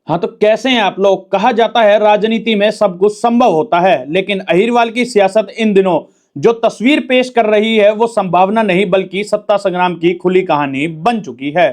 हाँ तो कैसे हैं आप लोग। कहा जाता है राजनीति में सब कुछ संभव होता है, लेकिन अहिरवाल की सियासत इन दिनों जो तस्वीर पेश कर रही है वो संभावना नहीं बल्कि सत्ता संग्राम की खुली कहानी बन चुकी है।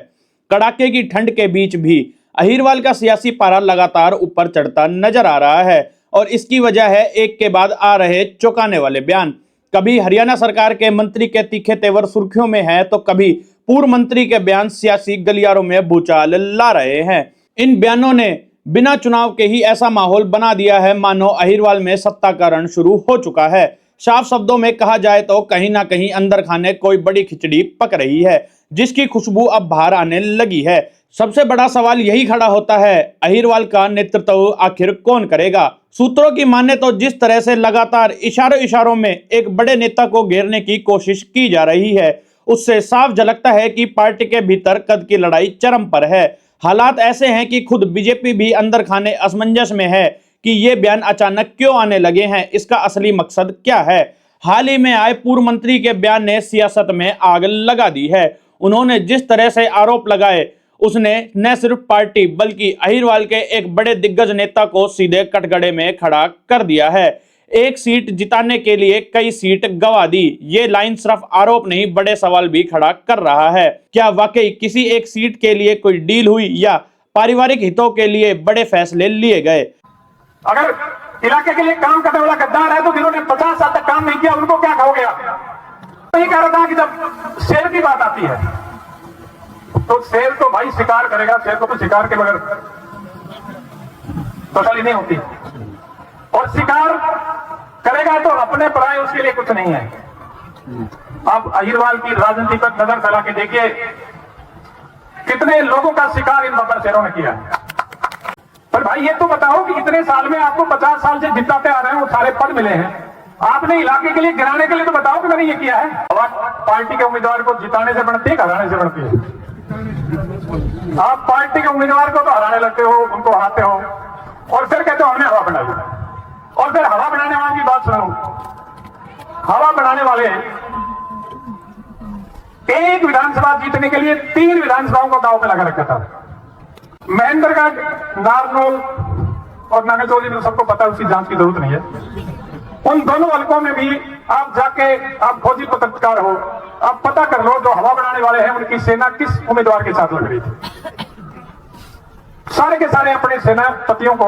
कड़ाके की ठंड के बीच भी अहिरवाल का सियासी पारा लगातार ऊपर चढ़ता नजर आ रहा है और इसकी वजह है एक के बाद आ रहे चौंकाने वाले बयान। कभी हरियाणा सरकार के मंत्री के तीखे तेवर सुर्खियों में है तो कभी पूर्व मंत्री के बयान सियासी गलियारों में भूचाल ला रहे हैं। इन बयानों ने बिना चुनाव के ही ऐसा माहौल बना दिया है मानो अहिरवाल में सत्ता का रण शुरू हो चुका है। साफ शब्दों में कहा जाए तो कहीं ना कहीं अंदर खाने कोई बड़ी खिचड़ी पक रही है जिसकी खुशबू अब बाहर आने लगी है। सबसे बड़ा सवाल यही खड़ा होता है, अहिरवाल का नेतृत्व आखिर कौन करेगा। सूत्रों की माने तो जिस तरह से लगातार इशारों इशारों में एक बड़े नेता को घेरने की कोशिश की जा रही है उससे साफ झलकता है कि पार्टी के भीतर कद की लड़ाई चरम पर है। हालात ऐसे हैं कि खुद बीजेपी भी अंदर खाने असमंजस में है कि ये बयान अचानक क्यों आने लगे हैं, इसका असली मकसद क्या है। हाल ही में आए पूर्व मंत्री के बयान ने सियासत में आग लगा दी है। उन्होंने जिस तरह से आरोप लगाए उसने न सिर्फ पार्टी बल्कि अहिरवाल के एक बड़े दिग्गज नेता को सीधे कटघरे में खड़ा कर दिया है। एक सीट जिताने के लिए कई सीट गंवा दी, ये लाइन सिर्फ आरोप नहीं बड़े सवाल भी खड़ा कर रहा है। क्या वाकई किसी एक सीट के लिए कोई डील हुई या पारिवारिक हितों के लिए बड़े फैसले लिए गए। अगर इलाके के लिए काम करने वाला गद्दार है तो जिन्होंने 50 साल तक काम नहीं किया उनको क्या कहोगे आप। तो ये कह रहा था कि जब शेर की बात आती है तो शेर तो भाई शिकार करेगा, शेर को तो शिकार के बगैर तसल्ली नहीं होती और शिकार करेगा तो अपने पराये उसके लिए कुछ नहीं है। अब अहिरवाल की राजनीति पर नजर फैला के देखिए कितने लोगों का शिकार इन बब्बर शेरों ने किया। पर भाई ये तो बताओ कि इतने साल में आपको 50 साल से जिताते आ रहे हैं वो सारे पद मिले हैं, आपने इलाके के लिए गिराने के लिए तो बताओ कि मैंने ये किया है। पार्टी के उम्मीदवार को जिताने से बढ़ती है, हराने से बढ़ती है। आप पार्टी के उम्मीदवार को तो हराने लगते हो, उनको हराते हो और फिर कहते हो हमने हवा बनाई। और फिर हवा बनाने वालों की बात सुनो, हवा बनाने वाले एक विधानसभा जीतने के लिए 3 विधानसभाओं को दांव पे लगा रखा था। महेंद्रगढ़, नारनौल और नागरचौली में सबको पता है, उसकी जांच की जरूरत नहीं है। उन दोनों हलकों में भी आप जाके आप फौजी पत्रकार हो, आप पता कर लो जो हवा बनाने वाले हैं उनकी सेना किस उम्मीदवार के साथ लग रही थी। सारे के सारे अपने सेनापतियों को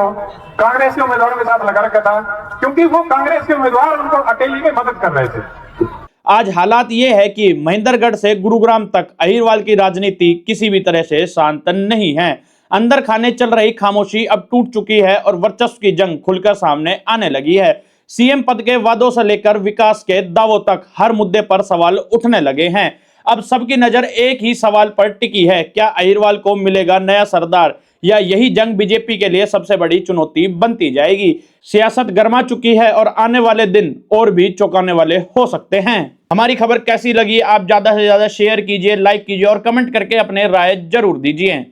कांग्रेस के उम्मीदवारों के साथ लगा रखा था क्योंकि वो कांग्रेस के उम्मीदवार उनको अकेली में मदद कर रहे थे। आज हालात ये है कि महेंद्रगढ़ से गुरुग्राम तक अहिरवाल की राजनीति किसी भी तरह से शांत नहीं है। अंदर खाने चल रही खामोशी अब टूट चुकी है और वर्चस्व की जंग खुलकर सामने आने लगी है। सीएम पद के वादों से लेकर विकास के दावों तक हर मुद्दे पर सवाल उठने लगे हैं। अब सबकी नजर एक ही सवाल पर टिकी है, क्या अहिरवाल को मिलेगा नया सरदार या यही जंग बीजेपी के लिए सबसे बड़ी चुनौती बनती जाएगी। सियासत गर्मा चुकी है और आने वाले दिन और भी चौंकाने वाले हो सकते हैं। हमारी खबर कैसी लगी आप ज्यादा से ज्यादा शेयर कीजिए, लाइक कीजिए और कमेंट करके अपने राय जरूर दीजिए।